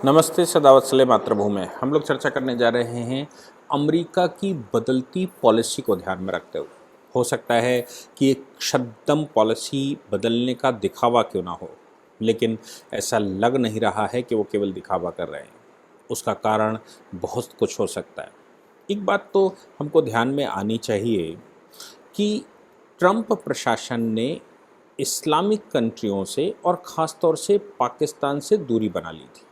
नमस्ते सदावत्सले मातृभूमि। हम लोग चर्चा करने जा रहे हैं अमेरिका की बदलती पॉलिसी को ध्यान में रखते हुए। हो सकता है कि एक शद्दम पॉलिसी बदलने का दिखावा क्यों ना हो, लेकिन ऐसा लग नहीं रहा है कि वो केवल दिखावा कर रहे हैं। उसका कारण बहुत कुछ हो सकता है। एक बात तो हमको ध्यान में आनी चाहिए कि ट्रंप प्रशासन ने इस्लामिक कंट्रियों से और ख़ास तौर से पाकिस्तान से दूरी बना ली थी।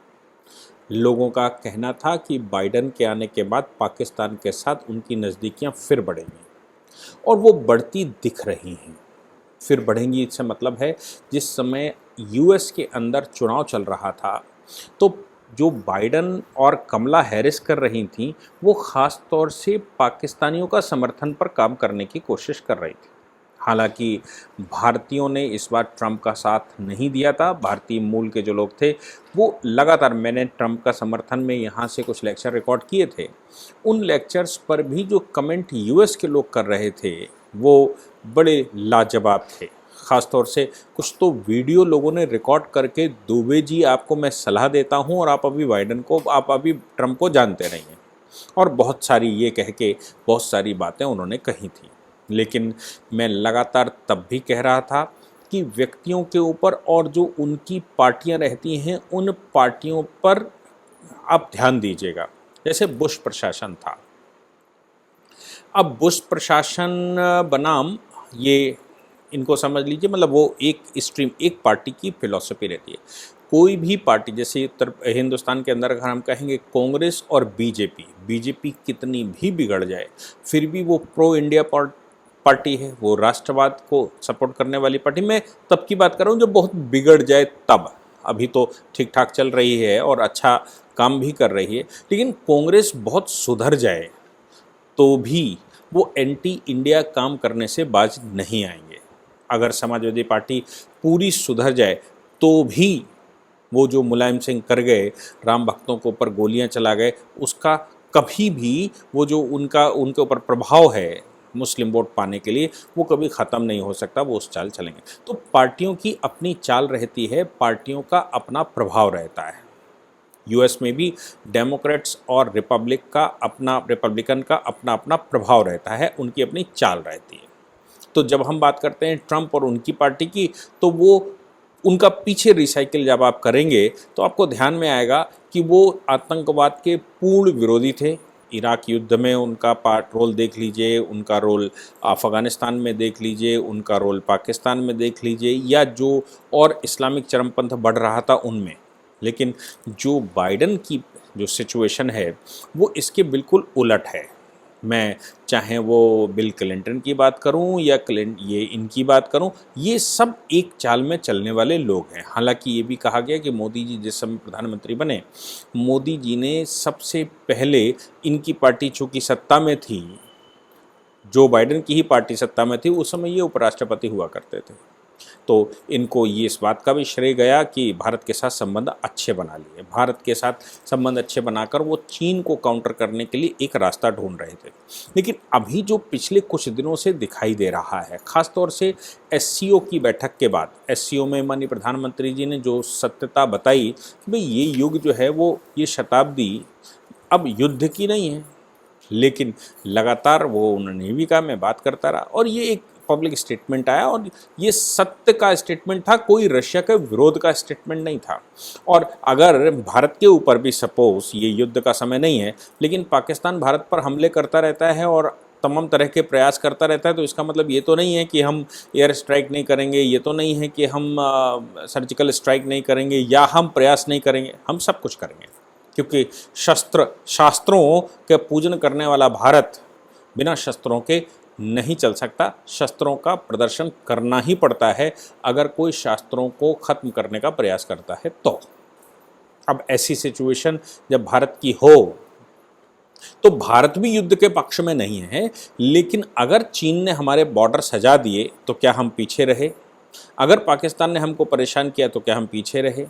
लोगों का कहना था कि बाइडन के आने के बाद पाकिस्तान के साथ उनकी नज़दीकियां फिर बढ़ेंगी और वो बढ़ती दिख रही हैं। फिर बढ़ेंगी इससे मतलब है, जिस समय यूएस के अंदर चुनाव चल रहा था तो जो बाइडन और कमला हैरिस कर रही थीं वो ख़ास तौर से पाकिस्तानियों का समर्थन पर काम करने की कोशिश कर रही थी। हालांकि भारतीयों ने इस बार ट्रंप का साथ नहीं दिया था। भारतीय मूल के जो लोग थे वो लगातार, मैंने ट्रंप का समर्थन में यहाँ से कुछ लेक्चर रिकॉर्ड किए थे, उन लेक्चर्स पर भी जो कमेंट यूएस के लोग कर रहे थे वो बड़े लाजवाब थे। ख़ास तौर से कुछ तो वीडियो लोगों ने रिकॉर्ड करके, दुबे जी आपको मैं सलाह देता हूँ और आप अभी ट्रंप को जानते नहीं हैं, और बहुत सारी ये कह के बहुत सारी बातें उन्होंने कही थी। लेकिन मैं लगातार तब भी कह रहा था कि व्यक्तियों के ऊपर और जो उनकी पार्टियां रहती हैं उन पार्टियों पर आप ध्यान दीजिएगा। जैसे बुश प्रशासन था, अब बुश प्रशासन बनाम ये, इनको समझ लीजिए, मतलब वो एक स्ट्रीम, एक पार्टी की फिलॉसफी रहती है। कोई भी पार्टी, जैसे उत्तर हिंदुस्तान के अंदर अगर हम कहेंगे कांग्रेस और बीजेपी कितनी भी बिगड़ जाए फिर भी वो प्रो इंडिया पार्टी है, वो राष्ट्रवाद को सपोर्ट करने वाली पार्टी। मैं तब की बात कर रहा हूँ जब बहुत बिगड़ जाए तब, अभी तो ठीक ठाक चल रही है और अच्छा काम भी कर रही है। लेकिन कांग्रेस बहुत सुधर जाए तो भी वो एंटी इंडिया काम करने से बाज नहीं आएंगे। अगर समाजवादी पार्टी पूरी सुधर जाए तो भी वो जो मुलायम सिंह कर गए, राम भक्तों के ऊपर गोलियां चला गए, उसका कभी भी वो जो उनके ऊपर प्रभाव है मुस्लिम वोट पाने के लिए, वो कभी ख़त्म नहीं हो सकता। वो उस चाल चलेंगे। तो पार्टियों की अपनी चाल रहती है, पार्टियों का अपना प्रभाव रहता है। यूएस में भी डेमोक्रेट्स और रिपब्लिकन का अपना अपना प्रभाव रहता है, उनकी अपनी चाल रहती है। तो जब हम बात करते हैं ट्रंप और उनकी पार्टी की, तो वो उनका पीछे रिसाइकिल जब आप करेंगे तो आपको ध्यान में आएगा कि वो आतंकवाद के पूर्ण विरोधी थे। इराक युद्ध में उनका रोल देख लीजिए, उनका रोल अफ़गानिस्तान में देख लीजिए, उनका रोल पाकिस्तान में देख लीजिए, या जो और इस्लामिक चरमपंथ बढ़ रहा था उनमें। लेकिन जो बाइडन की जो सिचुएशन है वो इसके बिल्कुल उलट है। मैं चाहे वो बिल क्लिंटन की बात करूं या ये इनकी बात करूं, ये सब एक चाल में चलने वाले लोग हैं। हालांकि ये भी कहा गया कि मोदी जी जिस समय प्रधानमंत्री बने, मोदी जी ने सबसे पहले, इनकी पार्टी चूँकि सत्ता में थी, जो बाइडन की ही पार्टी सत्ता में थी, उस समय ये उपराष्ट्रपति हुआ करते थे, तो इनको ये इस बात का भी श्रेय गया कि भारत के साथ संबंध अच्छे बना लिए। भारत के साथ संबंध अच्छे बनाकर वो चीन को काउंटर करने के लिए एक रास्ता ढूंढ रहे थे। लेकिन अभी जो पिछले कुछ दिनों से दिखाई दे रहा है, ख़ास तौर से एससीओ की बैठक के बाद, एससीओ में माननीय प्रधानमंत्री जी ने जो सत्यता बताई कि भाई ये युग जो है, वो ये शताब्दी अब युद्ध की नहीं है। लेकिन लगातार वो उन्होंने भी कहा, मैं बात करता रहा, और ये एक पब्लिक स्टेटमेंट आया और ये सत्य का स्टेटमेंट था, कोई रशिया के विरोध का स्टेटमेंट नहीं था। और अगर भारत के ऊपर भी सपोज, ये युद्ध का समय नहीं है, लेकिन पाकिस्तान भारत पर हमले करता रहता है और तमाम तरह के प्रयास करता रहता है, तो इसका मतलब ये तो नहीं है कि हम एयर स्ट्राइक नहीं करेंगे, ये तो नहीं है कि हम सर्जिकल स्ट्राइक नहीं करेंगे या हम प्रयास नहीं करेंगे। हम सब कुछ करेंगे, क्योंकि शास्त्रों के पूजन करने वाला भारत बिना शस्त्रों के नहीं चल सकता। शस्त्रों का प्रदर्शन करना ही पड़ता है अगर कोई शास्त्रों को ख़त्म करने का प्रयास करता है तो। अब ऐसी सिचुएशन जब भारत की हो, तो भारत भी युद्ध के पक्ष में नहीं है, लेकिन अगर चीन ने हमारे बॉर्डर सजा दिए तो क्या हम पीछे रहे? अगर पाकिस्तान ने हमको परेशान किया तो क्या हम पीछे रहे?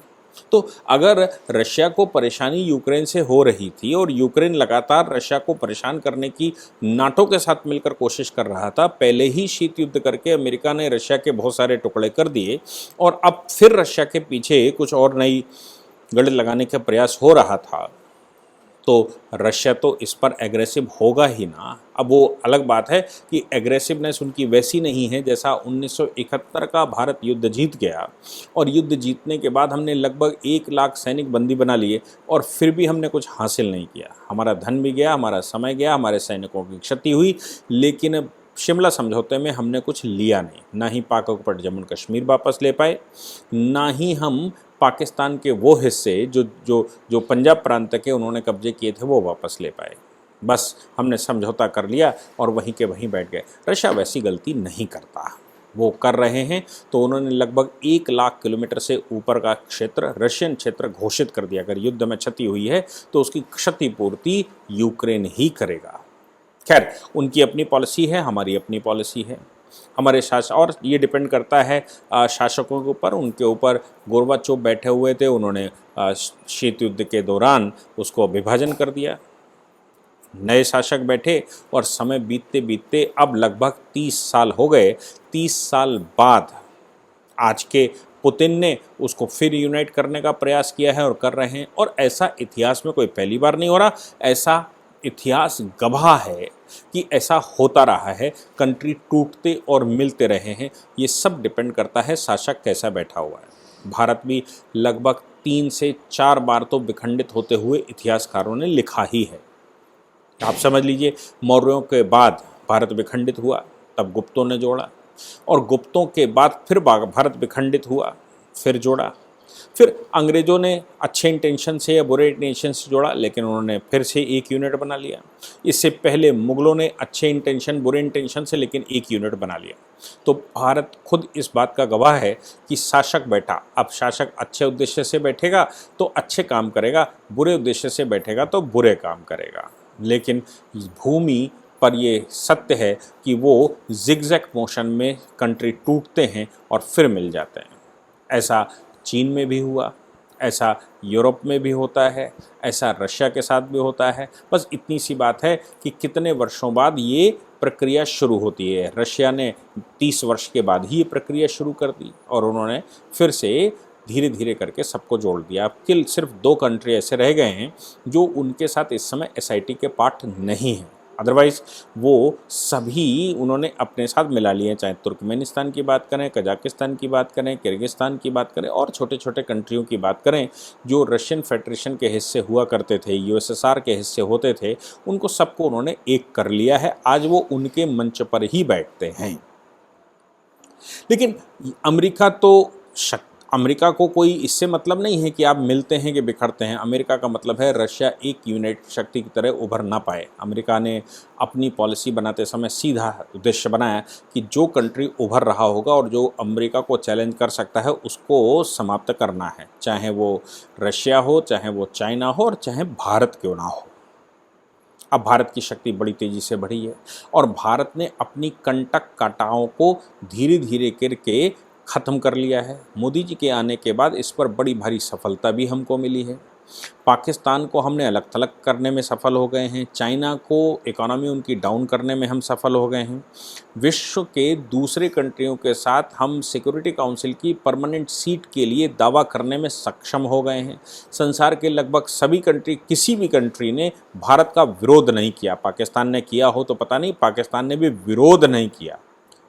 तो अगर रशिया को परेशानी यूक्रेन से हो रही थी और यूक्रेन लगातार रशिया को परेशान करने की नाटो के साथ मिलकर कोशिश कर रहा था, पहले ही शीत युद्ध करके अमेरिका ने रशिया के बहुत सारे टुकड़े कर दिए और अब फिर रशिया के पीछे कुछ और नई गले लगाने का प्रयास हो रहा था, तो रशिया तो इस पर एग्रेसिव होगा ही ना। अब वो अलग बात है कि एग्रेसिवनेस उनकी वैसी नहीं है जैसा 1971 का भारत युद्ध जीत गया, और युद्ध जीतने के बाद हमने लगभग 1 लाख सैनिक बंदी बना लिए और फिर भी हमने कुछ हासिल नहीं किया। हमारा धन भी गया, हमारा समय गया, हमारे सैनिकों की क्षति हुई, लेकिन शिमला समझौते में हमने कुछ लिया नहीं। ना ही पाक ऑक्युपाइड जम्मू कश्मीर वापस ले पाए, ना ही हम पाकिस्तान के वो हिस्से जो जो जो पंजाब प्रांत के उन्होंने कब्जे किए थे वो वापस ले पाए। बस हमने समझौता कर लिया और वहीं के वहीं बैठ गए। रशिया वैसी गलती नहीं करता। वो कर रहे हैं तो उन्होंने लगभग 1 लाख किलोमीटर से ऊपर का क्षेत्र, रशियन क्षेत्र घोषित कर दिया। अगर युद्ध में क्षति हुई है तो उसकी क्षतिपूर्ति यूक्रेन ही करेगा। खैर, उनकी अपनी पॉलिसी है, हमारी अपनी पॉलिसी है। हमारे शासक, और ये डिपेंड करता है शासकों के ऊपर। उनके ऊपर गोर्बाचोव बैठे हुए थे, उन्होंने शीत युद्ध के दौरान उसको विभाजन कर दिया। नए शासक बैठे और समय बीतते बीतते अब लगभग 30 साल हो गए। 30 साल बाद आज के पुतिन ने उसको फिर यूनाइट करने का प्रयास किया है और कर रहे हैं। और ऐसा इतिहास में कोई पहली बार नहीं हो रहा, ऐसा इतिहास गवाह है कि ऐसा होता रहा है। कंट्री टूटते और मिलते रहे हैं। ये सब डिपेंड करता है शासक कैसा बैठा हुआ है। भारत भी लगभग 3 से 4 बार तो विखंडित होते हुए इतिहासकारों ने लिखा ही है। आप समझ लीजिए, मौर्यों के बाद भारत विखंडित हुआ, तब गुप्तों ने जोड़ा, और गुप्तों के बाद फिर भारत विखंडित हुआ, फिर जोड़ा, फिर अंग्रेज़ों ने अच्छे इंटेंशन से या बुरे इंटेंशन से जोड़ा, लेकिन उन्होंने फिर से एक यूनिट बना लिया। इससे पहले मुग़लों ने अच्छे इंटेंशन बुरे इंटेंशन से लेकिन एक यूनिट बना लिया। तो भारत खुद इस बात का गवाह है कि शासक बैठा, अब शासक अच्छे उद्देश्य से बैठेगा तो अच्छे काम करेगा, बुरे उद्देश्य से बैठेगा तो बुरे काम करेगा। लेकिन भूमि पर ये सत्य है कि वो जिगजैग मोशन में कंट्री टूटते हैं और फिर मिल जाते हैं। ऐसा चीन में भी हुआ, ऐसा यूरोप में भी होता है, ऐसा रशिया के साथ भी होता है। बस इतनी सी बात है कि कितने वर्षों बाद ये प्रक्रिया शुरू होती है। रशिया ने 30 वर्ष के बाद ही ये प्रक्रिया शुरू कर दी और उन्होंने फिर से धीरे धीरे करके सबको जोड़ दिया। अब किल सिर्फ 2 कंट्री ऐसे रह गए हैं जो उनके साथ इस समय SIT के पार्ट नहीं हैं, अदरवाइज़ वो सभी उन्होंने अपने साथ मिला लिए। चाहे तुर्कमेनिस्तान की बात करें, कजाकिस्तान की बात करें, किर्गिस्तान की बात करें और छोटे छोटे कंट्रियों की बात करें जो रशियन फेडरेशन के हिस्से हुआ करते थे, USSR के हिस्से होते थे, उनको सबको उन्होंने एक कर लिया है। आज वो उनके मंच पर ही बैठते हैं। लेकिन अमेरिका को कोई इससे मतलब नहीं है कि आप मिलते हैं कि बिखरते हैं। अमेरिका का मतलब है रशिया एक यूनाइट शक्ति की तरह उभर ना पाए। अमेरिका ने अपनी पॉलिसी बनाते समय सीधा उद्देश्य बनाया कि जो कंट्री उभर रहा होगा और जो अमेरिका को चैलेंज कर सकता है उसको समाप्त करना है, चाहे वो रशिया हो, चाहे वो चाइना हो और चाहे भारत क्यों ना हो। अब भारत की शक्ति बड़ी तेज़ी से बढ़ी है और भारत ने अपनी कंटक कांटाओं को धीरे धीरे करके ख़त्म कर लिया है। मोदी जी के आने के बाद इस पर बड़ी भारी सफलता भी हमको मिली है। पाकिस्तान को हमने अलग थलग करने में सफल हो गए हैं। चाइना को इकोनॉमी उनकी डाउन करने में हम सफल हो गए हैं। विश्व के दूसरे कंट्रियों के साथ हम सिक्योरिटी काउंसिल की परमानेंट सीट के लिए दावा करने में सक्षम हो गए हैं। संसार के लगभग सभी कंट्री, किसी भी कंट्री ने भारत का विरोध नहीं किया। पाकिस्तान ने किया हो तो पता नहीं, पाकिस्तान ने भी विरोध नहीं किया।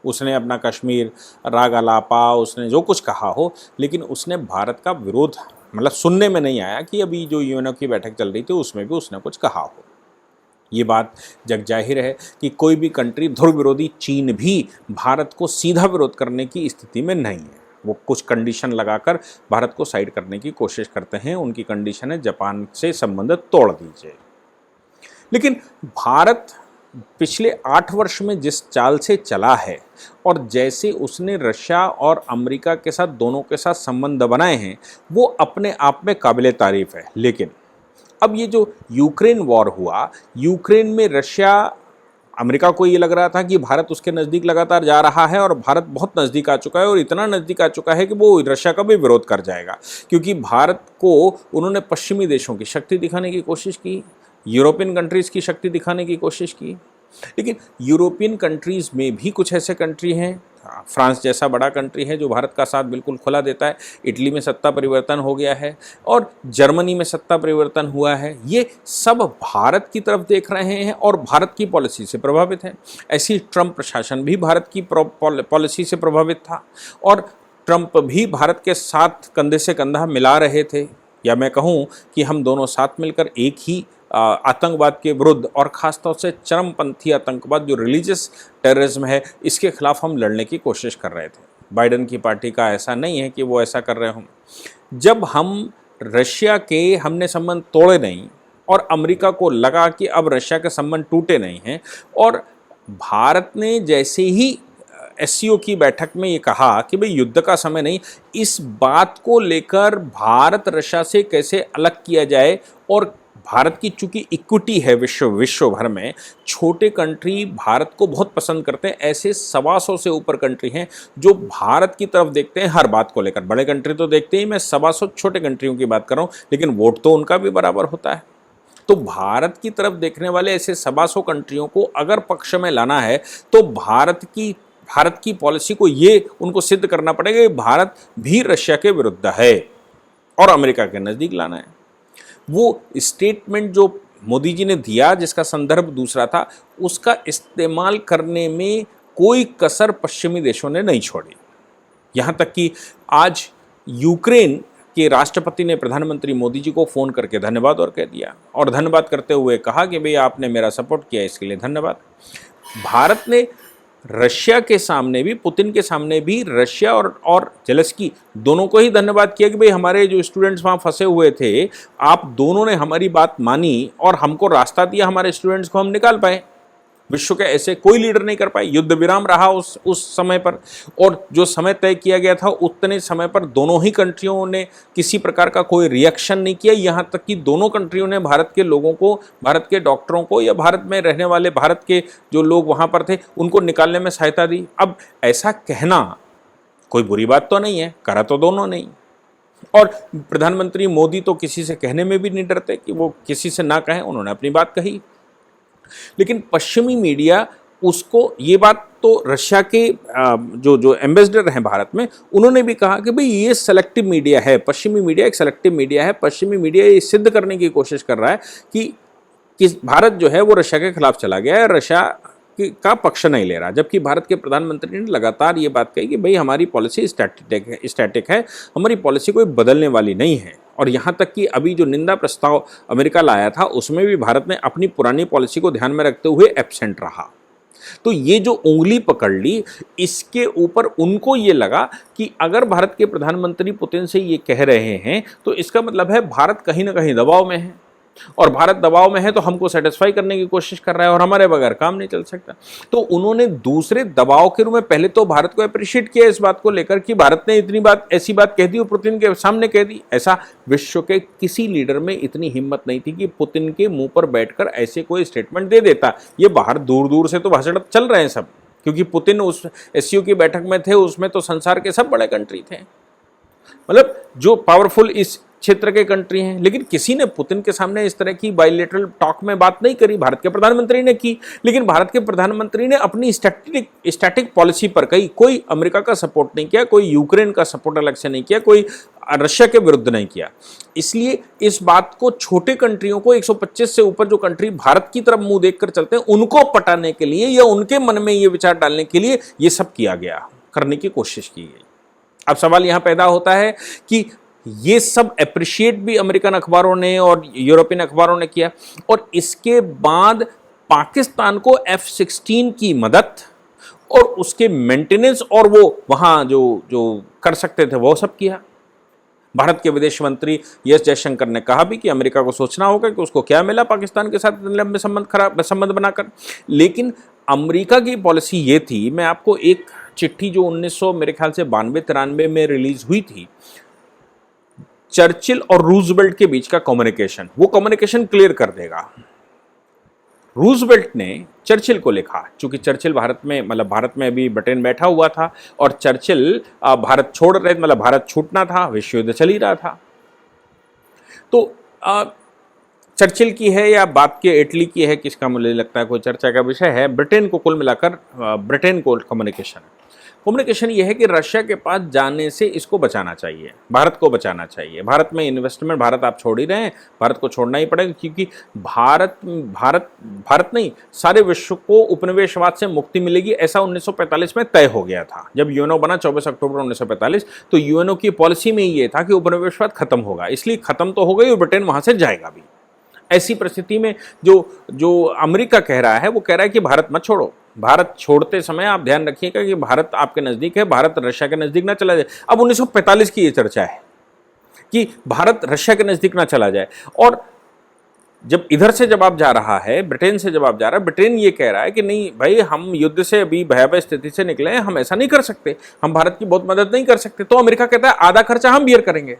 उसने अपना कश्मीर, राग अलापा, उसने जो कुछ कहा हो, लेकिन उसने भारत का विरोध मतलब सुनने में नहीं आया कि अभी जो यूएनओ की बैठक चल रही थी उसमें भी उसने कुछ कहा हो। ये बात जग जाहिर है कि कोई भी कंट्री, ध्रुव विरोधी चीन भी भारत को सीधा विरोध करने की स्थिति में नहीं है। वो कुछ कंडीशन लगाकर भारत को साइड करने की कोशिश करते हैं। उनकी कंडीशन है जापान से संबंध तोड़ दीजिए। लेकिन भारत पिछले 8 वर्ष में जिस चाल से चला है और जैसे उसने रशिया और अमेरिका के साथ, दोनों के साथ संबंध बनाए हैं, वो अपने आप में काबिले तारीफ़ है। लेकिन अब ये जो यूक्रेन वॉर हुआ, यूक्रेन में रशिया, अमेरिका को ये लग रहा था कि भारत उसके नज़दीक लगातार जा रहा है और भारत बहुत नज़दीक आ चुका है और इतना नज़दीक आ चुका है कि वो रशिया का भी विरोध कर जाएगा, क्योंकि भारत को उन्होंने पश्चिमी देशों की शक्ति दिखाने की कोशिश की, यूरोपियन कंट्रीज़ की शक्ति दिखाने की कोशिश की। लेकिन यूरोपियन कंट्रीज़ में भी कुछ ऐसे कंट्री हैं, फ्रांस जैसा बड़ा कंट्री है जो भारत का साथ बिल्कुल खुला देता है, इटली में सत्ता परिवर्तन हो गया है और जर्मनी में सत्ता परिवर्तन हुआ है, ये सब भारत की तरफ देख रहे हैं और भारत की पॉलिसी से प्रभावित हैं। ऐसी ट्रंप प्रशासन भी भारत की पॉलिसी से प्रभावित था और ट्रंप भी भारत के साथ कंधे से कंधा मिला रहे थे, या मैं कहूँ कि हम दोनों साथ मिलकर एक ही आतंकवाद के विरुद्ध और ख़ासतौर से चरमपंथी आतंकवाद जो रिलीजियस टेररिज्म है, इसके खिलाफ हम लड़ने की कोशिश कर रहे थे। बाइडेन की पार्टी का ऐसा नहीं है कि वो ऐसा कर रहे हों। जब हम रशिया के हमने संबंध तोड़े नहीं और अमेरिका को लगा कि अब रशिया के संबंध टूटे नहीं हैं और भारत ने जैसे ही एससीओ की बैठक में ये कहा कि भाई युद्ध का समय नहीं, इस बात को लेकर भारत रशिया से कैसे अलग किया जाए, और भारत की चूंकि इक्विटी है विश्व भर में, छोटे कंट्री भारत को बहुत पसंद करते हैं। ऐसे 125 से ऊपर कंट्री हैं जो भारत की तरफ देखते हैं हर बात को लेकर। बड़े कंट्री तो देखते ही, मैं 125 छोटे कंट्रियों की बात कर रहा हूँ, लेकिन वोट तो उनका भी बराबर होता है। तो भारत की तरफ देखने वाले ऐसे 125 कंट्रियों को अगर पक्ष में लाना है तो भारत की पॉलिसी को ये उनको सिद्ध करना पड़ेगा कि भारत भी रशिया के विरुद्ध है और अमेरिका के नज़दीक लाना है। वो स्टेटमेंट जो मोदी जी ने दिया, जिसका संदर्भ दूसरा था, उसका इस्तेमाल करने में कोई कसर पश्चिमी देशों ने नहीं छोड़ी। यहाँ तक कि आज यूक्रेन के राष्ट्रपति ने प्रधानमंत्री मोदी जी को फ़ोन करके धन्यवाद और कह दिया, और धन्यवाद करते हुए कहा कि भाई आपने मेरा सपोर्ट किया, इसके लिए धन्यवाद। भारत ने रशिया के सामने भी, पुतिन के सामने भी रशिया और जेलेंस्की दोनों को ही धन्यवाद किया कि भाई हमारे जो स्टूडेंट्स वहाँ फंसे हुए थे, आप दोनों ने हमारी बात मानी और हमको रास्ता दिया, हमारे स्टूडेंट्स को हम निकाल पाए। विश्व के ऐसे कोई लीडर नहीं कर पाए। युद्ध विराम रहा उस समय पर, और जो समय तय किया गया था उतने समय पर दोनों ही कंट्रियों ने किसी प्रकार का कोई रिएक्शन नहीं किया। यहाँ तक कि दोनों कंट्रियों ने भारत के लोगों को, भारत के डॉक्टरों को, या भारत में रहने वाले भारत के जो लोग वहाँ पर थे उनको निकालने में सहायता दी। अब ऐसा कहना कोई बुरी बात तो नहीं है, करा तो दोनों नहीं। और प्रधानमंत्री मोदी तो किसी से कहने में भी नहीं डरते कि वो किसी से ना कहें, उन्होंने अपनी बात कही। लेकिन पश्चिमी मीडिया उसको, ये बात तो रशिया के जो एम्बेसडर हैं भारत में, उन्होंने भी कहा कि भाई ये सेलेक्टिव मीडिया है, पश्चिमी मीडिया एक सेलेक्टिव मीडिया है। पश्चिमी मीडिया ये सिद्ध करने की कोशिश कर रहा है कि भारत जो है वो रशिया के खिलाफ चला गया है, रशिया का पक्ष नहीं ले रहा। जबकि भारत के प्रधानमंत्री ने लगातार ये बात कही कि भाई हमारी पॉलिसी स्टैटिक है, हमारी पॉलिसी कोई बदलने वाली नहीं है। और यहाँ तक कि अभी जो निंदा प्रस्ताव अमेरिका लाया था उसमें भी भारत ने अपनी पुरानी पॉलिसी को ध्यान में रखते हुए एब्सेंट रहा। तो ये जो उंगली पकड़ ली, इसके ऊपर उनको ये लगा कि अगर भारत के प्रधानमंत्री पुतिन से ये कह रहे हैं तो इसका मतलब है भारत कहीं ना कहीं दबाव में है, और भारत दबाव में है तो हमको सेटिस्फाई करने की कोशिश कर रहा है और हमारे बगैर काम नहीं चल सकता। तो उन्होंने दूसरे दबाव के रूप में पहले तो भारत को अप्रिशिएट किया इस बात को लेकर कि भारत ने इतनी बात, ऐसी बात कह दी और पुतिन के सामने कह दी। ऐसा विश्व के किसी लीडर में इतनी हिम्मत नहीं थी कि पुतिन के मुंह पर बैठकर ऐसे कोई स्टेटमेंट दे देता। ये बाहर दूर दूर से तो भाषण चल रहे हैं सब, क्योंकि पुतिन उस एससीओ की बैठक में थे, उसमें तो संसार के सब बड़े कंट्री थे, मतलब जो पावरफुल इस क्षेत्र के कंट्री हैं। लेकिन किसी ने पुतिन के सामने इस तरह की बायलैटरल टॉक में बात नहीं करी। भारत के प्रधानमंत्री ने की, लेकिन भारत के प्रधानमंत्री ने अपनी स्टैटिक पॉलिसी पर कही। कोई अमेरिका का सपोर्ट नहीं किया, कोई यूक्रेन का सपोर्ट अलग से नहीं किया, कोई रशिया के विरुद्ध नहीं किया। इसलिए इस बात को छोटे कंट्रियों को, 125 से ऊपर जो कंट्री भारत की तरफ मुंह देखकर चलते हैं, उनको पटाने के लिए या उनके मन में ये विचार डालने के लिए ये सब किया गया, करने की कोशिश की गई। अब सवाल यहाँ पैदा होता है कि ये सब अप्रिशिएट भी अमेरिकन अखबारों ने और यूरोपियन अखबारों ने किया, और इसके बाद पाकिस्तान को F-16 की मदद और उसके मेंटेनेंस और वो वहाँ जो कर सकते थे वो सब किया। भारत के विदेश मंत्री एस जयशंकर ने कहा भी कि अमेरिका को सोचना होगा कि उसको क्या मिला पाकिस्तान के साथ लंबे संबंध बनाकर। लेकिन अमेरिका की पॉलिसी ये थी, मैं आपको एक चिट्ठी जो 1900 मेरे ख्याल से 92-93 में रिलीज हुई थी, चर्चिल और रूजवेल्ट के बीच का कम्युनिकेशन, वो कम्युनिकेशन क्लियर कर देगा। रूजवेल्ट ने चर्चिल को लिखा, चूंकि चर्चिल भारत में अभी ब्रिटेन बैठा हुआ था और चर्चिल भारत छोड़ रहे, मतलब भारत छूटना था, विश्व युद्ध चल ही रहा था। तो चर्चिल की है या बात के इटली की है, किसका मुझे लगता है कोई चर्चा का विषय है। ब्रिटेन को कुल मिलाकर ब्रिटेन को कम्युनिकेशन है। कम्युनिकेशन ये है कि रशिया के पास जाने से इसको बचाना चाहिए, भारत को बचाना चाहिए। भारत में इन्वेस्टमेंट, भारत आप छोड़ ही रहे हैं, भारत को छोड़ना ही पड़ेगा, क्योंकि भारत नहीं, सारे विश्व को उपनिवेशवाद से मुक्ति मिलेगी, ऐसा 1945 में तय हो गया था। जब यूएनओ बना 24 अक्टूबर 1945, तो यूएनओ की पॉलिसी में ये था कि उपनिवेशवाद खत्म होगा, इसलिए खत्म तो हो गई और ब्रिटेन वहां से जाएगा भी। ऐसी परिस्थिति में जो अमेरिका कह रहा है, वो कह रहा है कि भारत मत छोड़ो। भारत छोड़ते समय आप ध्यान रखिएगा कि भारत आपके नजदीक है, भारत रशिया के नजदीक ना चला जाए। अब 1945 की ये चर्चा है कि भारत रशिया के नजदीक ना चला जाए, और जब इधर से जवाब जा रहा है, ब्रिटेन से जवाब जा रहा है, ब्रिटेन ये कह रहा है कि नहीं भाई, हम युद्ध से अभी भयावह स्थिति से निकले हैं, हम ऐसा नहीं कर सकते, हम भारत की बहुत मदद नहीं कर सकते। तो अमेरिका कहता है आधा खर्चा हम बियर करेंगे।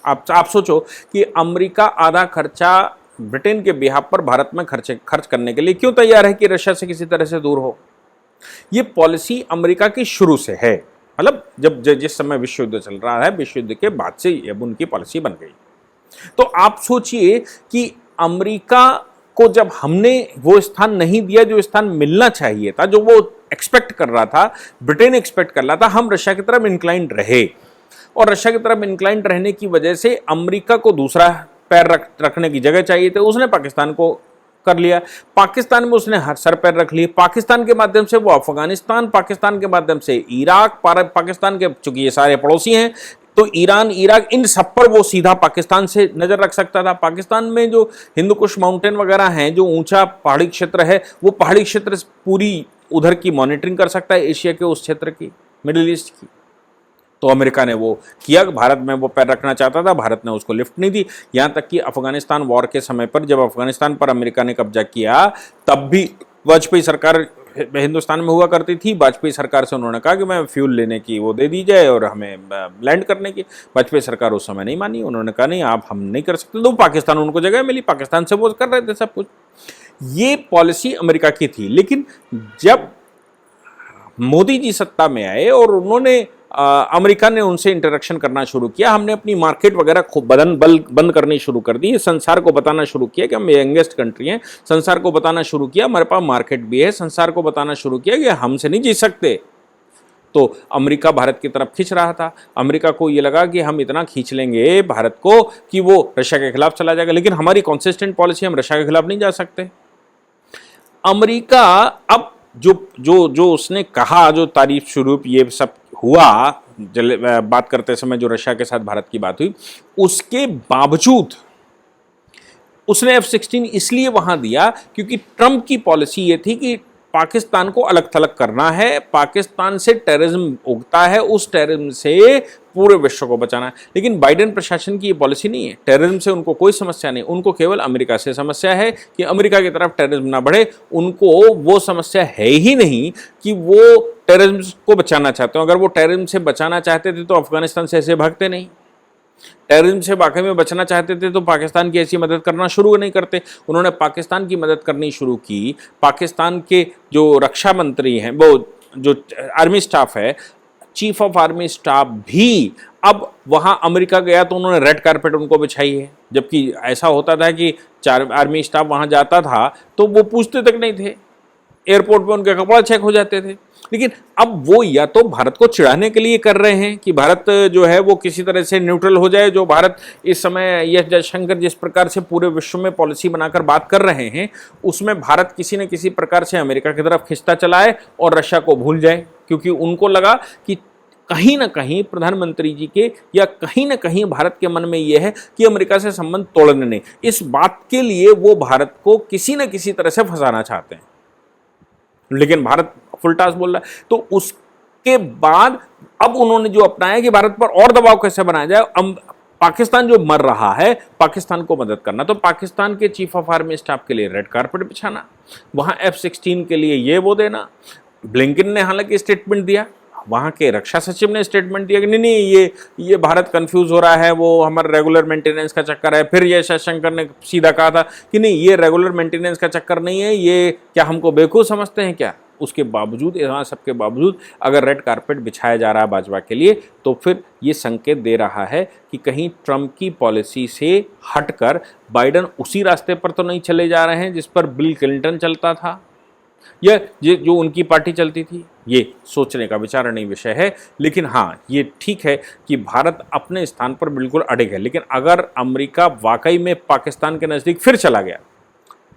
आप सोचो कि अमेरिका आधा खर्चा ब्रिटेन के बिहाफ पर भारत में खर्च करने के लिए क्यों तैयार है कि रशिया से किसी तरह से दूर हो। यह पॉलिसी अमेरिका की शुरू से है, मतलब जब जिस समय विश्व युद्ध चल रहा है, विश्व युद्ध के बाद से अब उनकी पॉलिसी बन गई। तो आप सोचिए कि अमेरिका को जब हमने वो स्थान नहीं दिया जो स्थान मिलना चाहिए था, जो वो एक्सपेक्ट कर रहा था, ब्रिटेन एक्सपेक्ट कर रहा था, हम रशिया की तरफ इंक्लाइंड रहे, और रशिया की तरफ इंक्लाइंड रहने की वजह से अमेरिका को दूसरा पैर रखने की जगह चाहिए थे, उसने पाकिस्तान को कर लिया। पाकिस्तान में उसने हर सर पैर रख लिए। पाकिस्तान के माध्यम से वो अफगानिस्तान, पाकिस्तान के माध्यम से इराक, पाकिस्तान के, चूंकि ये सारे पड़ोसी हैं, तो ईरान, इराक, इन सब पर वो सीधा पाकिस्तान से नजर रख सकता था। पाकिस्तान में जो हिंदू कुश माउंटेन वगैरह हैं, जो ऊंचा पहाड़ी क्षेत्र है, वो पहाड़ी क्षेत्र पूरी उधर की मॉनिटरिंग कर सकता है, एशिया के उस क्षेत्र की, मिडिल ईस्ट की। तो अमेरिका ने वो किया, भारत में वो पैर रखना चाहता था, भारत ने उसको लिफ्ट नहीं दी। यहां तक कि अफगानिस्तान वॉर के समय पर, जब अफगानिस्तान पर अमेरिका ने कब्जा किया, तब भी वाजपेयी सरकार हिंदुस्तान में हुआ करती थी। वाजपेयी सरकार से उन्होंने कहा कि मैं फ्यूल लेने की वो दे दी जाए और हमें लैंड करने की। वाजपेयी सरकार उस समय नहीं मानी, उन्होंने कहा नहीं, आप हम नहीं कर सकते। तो पाकिस्तान, उनको जगह मिली, पाकिस्तान से वो कर रहे थे सब कुछ। ये पॉलिसी अमेरिका की थी। लेकिन जब मोदी जी सत्ता में आए और उन्होंने अमेरिका ने उनसे इंटरेक्शन करना शुरू किया, हमने अपनी मार्केट वगैरह खूब बंद करनी शुरू कर दी, संसार को बताना शुरू किया कि हम यंगेस्ट कंट्री हैं, संसार को बताना शुरू किया हमारे पास मार्केट भी है, संसार को बताना शुरू किया कि हमसे नहीं जीत सकते। तो अमेरिका भारत की तरफ खींच रहा था। अमेरिका को ये लगा कि हम इतना खींच लेंगे भारत को कि वो रशिया के खिलाफ चला जाएगा, लेकिन हमारी कंसिस्टेंट पॉलिसी, हम रशिया के खिलाफ नहीं जा सकते। अमेरिका अब जो उसने कहा, जो तारीफ स्वरूप ये सब हुआ, बात करते समय जो रशिया के साथ भारत की बात हुई, उसके बावजूद उसने F-16 इसलिए वहां दिया क्योंकि ट्रंप की पॉलिसी ये थी कि पाकिस्तान को अलग थलग करना है, पाकिस्तान से टेररिज्म उगता है, उस टेररिज्म से पूरे विश्व को बचाना है। लेकिन बाइडेन प्रशासन की ये पॉलिसी नहीं है। टेररिज्म से उनको कोई समस्या नहीं, उनको केवल अमेरिका से समस्या है कि अमेरिका की तरफ टेररिज्म ना बढ़े। उनको वो समस्या है ही नहीं कि वो टेररिज्म को बचाना चाहते हो। अगर वो टेररिज्म से बचाना चाहते थे तो अफगानिस्तान से ऐसे भागते नहीं। टेररिज्म से वाकई में बचना चाहते थे तो पाकिस्तान की ऐसी मदद करना शुरू नहीं करते। उन्होंने पाकिस्तान की मदद करनी शुरू की। पाकिस्तान के जो रक्षा मंत्री हैं, वो जो आर्मी स्टाफ है, चीफ ऑफ आर्मी स्टाफ भी अब वहां अमेरिका गया तो उन्होंने रेड कारपेट उनको बिछाई है। जबकि ऐसा होता था कि आर्मी स्टाफ वहां जाता था तो वो पूछते तक नहीं थे, एयरपोर्ट पे उनके कपड़ा चेक हो जाते थे। लेकिन अब वो या तो भारत को चिढ़ाने के लिए कर रहे हैं कि भारत जो है वो किसी तरह से न्यूट्रल हो जाए। जो भारत इस समय एस जयशंकर जिस प्रकार से पूरे विश्व में पॉलिसी बनाकर बात कर रहे हैं, उसमें भारत किसी न किसी प्रकार से अमेरिका की तरफ खिंचता चला है और रशिया को भूल जाए, क्योंकि उनको लगा कि कहीं ना कहीं प्रधानमंत्री जी के या कहीं ना कहीं भारत के मन में यह है कि अमेरिका से संबंध तोड़ने नहीं। इस बात के लिए वो भारत को किसी न किसी तरह से फंसाना चाहते हैं, लेकिन भारत फुलटास बोल रहा है। तो उसके बाद अब उन्होंने जो अपनाया कि भारत पर और दबाव कैसे बनाया जाए। पाकिस्तान जो मर रहा है, पाकिस्तान को मदद करना, तो पाकिस्तान के चीफ ऑफ आर्मी स्टाफ के लिए रेड कारपेट बिछाना, वहां F-16 के लिए ये वो देना। ब्लिंकन ने हालांकि स्टेटमेंट दिया, वहाँ के रक्षा सचिव ने स्टेटमेंट दिया कि नहीं ये भारत कंफ्यूज हो रहा है, वो हमारे रेगुलर मेंटेनेंस का चक्कर है। फिर ये जयशंकर ने सीधा कहा था कि नहीं, ये रेगुलर मेंटेनेंस का चक्कर नहीं है, ये क्या हमको बेवकूफ़ समझते हैं क्या। उसके बावजूद, यहाँ सबके बावजूद अगर रेड कारपेट बिछाया जा रहा है भाजपा के लिए, तो फिर ये संकेत दे रहा है कि कहीं ट्रंप की पॉलिसी से हटकर बाइडन उसी रास्ते पर तो नहीं चले जा रहे हैं जिस पर बिल क्लिंटन चलता था। ये जो उनकी पार्टी चलती थी, ये सोचने का विचारणीय विषय है। लेकिन हाँ, ये ठीक है कि भारत अपने स्थान पर बिल्कुल अड़िग है, लेकिन अगर अमेरिका वाकई में पाकिस्तान के नज़दीक फिर चला गया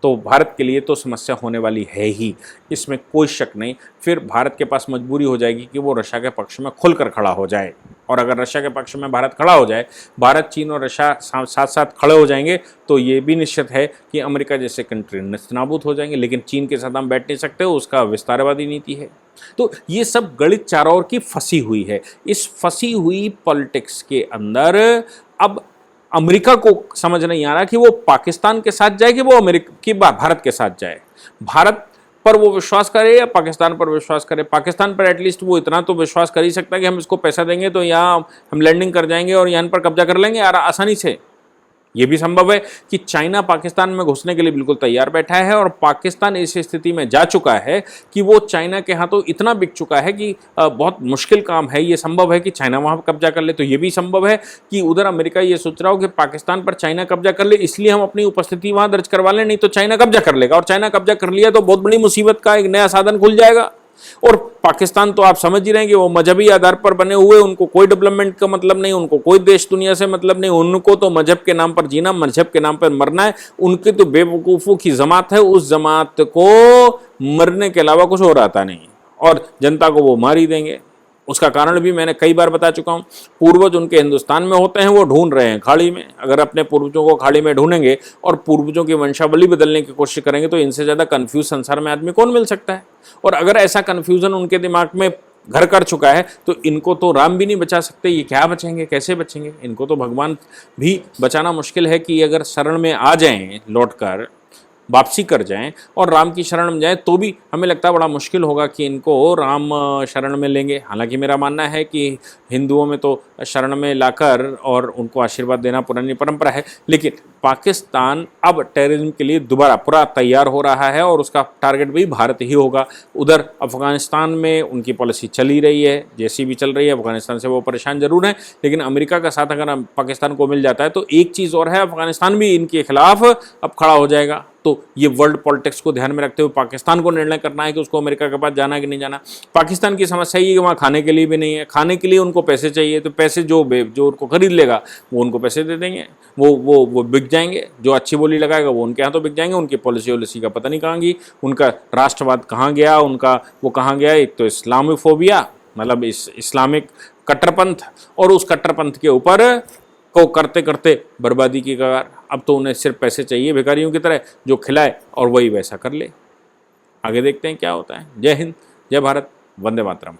तो भारत के लिए तो समस्या होने वाली है ही, इसमें कोई शक नहीं। फिर भारत के पास मजबूरी हो जाएगी कि वो रशिया के पक्ष में खुलकर खड़ा हो जाए, और अगर रशिया के पक्ष में भारत खड़ा हो जाए, भारत, चीन और रशिया साथ साथ खड़े हो जाएंगे, तो ये भी निश्चित है कि अमेरिका जैसे कंट्री नेस्तनाबूद हो जाएंगे। लेकिन चीन के साथ हम बैठ नहीं सकते, उसका विस्तारवादी नीति है। तो ये सब गणित चारों ओर की फंसी हुई है। इस फंसी हुई पॉलिटिक्स के अंदर अब अमेरिका को समझ नहीं आ रहा कि वो पाकिस्तान के साथ जाए कि वो अमेरिका की भारत के साथ जाए। भारत पर वो विश्वास करे या पाकिस्तान पर विश्वास करे। पाकिस्तान पर एटलीस्ट वो इतना तो विश्वास कर ही सकता है कि हम इसको पैसा देंगे तो यहाँ हम लैंडिंग कर जाएंगे और यहाँ पर कब्जा कर लेंगे आसानी से। ये भी संभव है कि चाइना पाकिस्तान में घुसने के लिए बिल्कुल तैयार बैठा है, और पाकिस्तान इस स्थिति में जा चुका है कि वो चाइना के हाथों इतना बिक चुका है कि बहुत मुश्किल काम है। ये संभव है कि चाइना वहाँ पर कब्जा कर ले। तो ये भी संभव है कि उधर अमेरिका ये सोच रहा हो कि पाकिस्तान पर चाइना कब्जा कर ले, इसलिए हम अपनी उपस्थिति वहाँ दर्ज करवा लें, नहीं तो चाइना कब्जा कर लेगा, और चाइना कब्जा कर लिया तो बहुत बड़ी मुसीबत का एक नया साधन खुल जाएगा। और पाकिस्तान तो आप समझ ही रहे हैं कि वो मजहबी आधार पर बने हुए, उनको कोई डेवलपमेंट का मतलब नहीं, उनको कोई देश दुनिया से मतलब नहीं, उनको तो मजहब के नाम पर जीना, मजहब के नाम पर मरना है। उनकी तो बेवकूफ़ों की जमात है, उस जमात को मरने के अलावा कुछ और आता नहीं, और जनता को वो मार ही देंगे। उसका कारण भी मैंने कई बार बता चुका हूँ। पूर्वज उनके हिंदुस्तान में होते हैं, वो ढूंढ रहे हैं खाड़ी में। अगर अपने पूर्वजों को खाड़ी में ढूंढेंगे और पूर्वजों की वंशावली बदलने की कोशिश करेंगे तो इनसे ज़्यादा कंफ्यूज संसार में आदमी कौन मिल सकता है। और अगर ऐसा कन्फ्यूज़न उनके दिमाग में घर कर चुका है तो इनको तो राम भी नहीं बचा सकते। ये क्या बचेंगे, कैसे बचेंगे? इनको तो भगवान भी बचाना मुश्किल है कि अगर शरण में आ जाएं, लौट कर वापसी कर जाएं और राम की शरण में जाएं, तो भी हमें लगता है बड़ा मुश्किल होगा कि इनको राम शरण में लेंगे। हालांकि मेरा मानना है कि हिंदुओं में तो शरण में लाकर और उनको आशीर्वाद देना पुरानी परंपरा है, लेकिन पाकिस्तान अब टेररिज्म के लिए दोबारा पूरा तैयार हो रहा है और उसका टारगेट भी भारत ही होगा। उधर अफगानिस्तान में उनकी पॉलिसी चल ही रही है, जैसी भी चल रही है। अफगानिस्तान से वो परेशान जरूर हैं, लेकिन अमेरिका का साथ अगर पाकिस्तान को मिल जाता है तो एक चीज़ और है, अफगानिस्तान भी इनके खिलाफ अब खड़ा हो जाएगा। तो ये वर्ल्ड पॉलिटिक्स को ध्यान में रखते हुए पाकिस्तान को निर्णय करना है कि उसको अमेरिका के पास जाना है कि नहीं जाना। पाकिस्तान की समस्या ये है कि वहाँ खाने के लिए भी नहीं है, खाने के लिए उनको पैसे चाहिए, तो पैसे जो उनको खरीद लेगा वो उनको पैसे दे देंगे, वो बिक जाएंगे। जो अच्छी बोली लगाएगा वो उनके यहाँ तो बिक जाएंगे। उनकी पॉलिसी का पता नहीं कहाँ गई, उनका राष्ट्रवाद कहाँ गया, उनका वो कहाँ गया। एक तो इस्लामोफोबिया, मतलब इस्लामिक कट्टरपंथ, और उस कट्टरपंथ के ऊपर को करते करते बर्बादी की कगार। अब तो उन्हें सिर्फ पैसे चाहिए भिखारियों की तरह, जो खिलाए और वही वैसा कर ले। आगे देखते हैं क्या होता है। जय हिंद, जय भारत, वंदे मातरम।